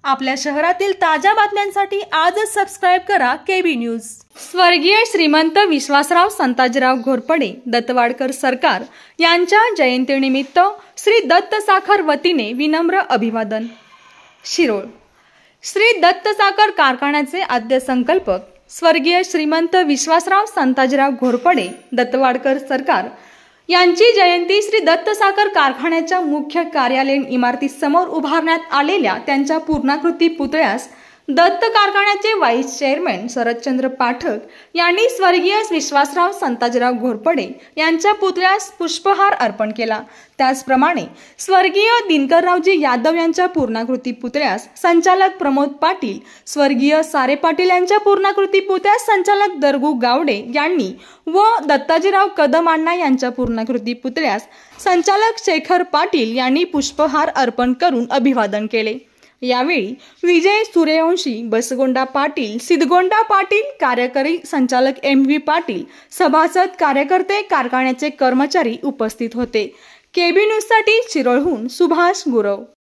आपल्या शहरातील ताज्या बातम्यांसाठी आजच सबस्क्राइब करा केबी न्यूज। स्वर्गीय श्रीमंत विश्वासराव संताजीराव घोरपडे दत्तवाडकर सरकार यांच्या जयंतीनिमित्त श्री दत्त साखर वतीने विनम्र अभिवादन। शिरोळ श्री दत्त साखर कारखान्याचे आद्य संकल्पक स्वर्गीय श्रीमंत विश्वासराव संताजीराव घोरपडे दत्तवाडकर सरकार यांची जयंती श्री दत्त साखर कारखान्याच्या मुख्य कार्यालयीन इमारतीसमोर उभारण्यात आलेल्या त्यांच्या पूर्णाकृती पुतळ्यास दत्त कारखान्याचे व्हाईस चेअरमन शरदचंद्र पाठक यांनी स्वर्गीय विश्वासराव संताजीराव घोरपडे यांच्या पुतळ्यास पुष्पहार अर्पण केला। त्याचप्रमाणे स्वर्गीय दिनकररावजी यादव यांच्या पूर्णाकृती पुतळ्यास संचालक प्रमोद पाटील, स्वर्गीय सारे पाटील यांच्या पूर्णाकृती पुतळ्यास संचालक दरगू गावडे यांनी व दत्ताजीराव कदम अण्णा यांच्या पूर्णाकृती पुतळ्यास संचालक शेखर पाटील यांनी पुष्पहार अर्पण करून अभिवादन केले। यावेळी विजय सूर्यवंशी, बसगोंडा पाटील, सिद्धगोंडा पाटील, कार्यकारी संचालक MV पाटील, सभासद, कार्यकर्ते, कारखान्याचे कर्मचारी उपस्थित होते। केबी न्यूज साठी शिरोळहून सुभाष गुरव।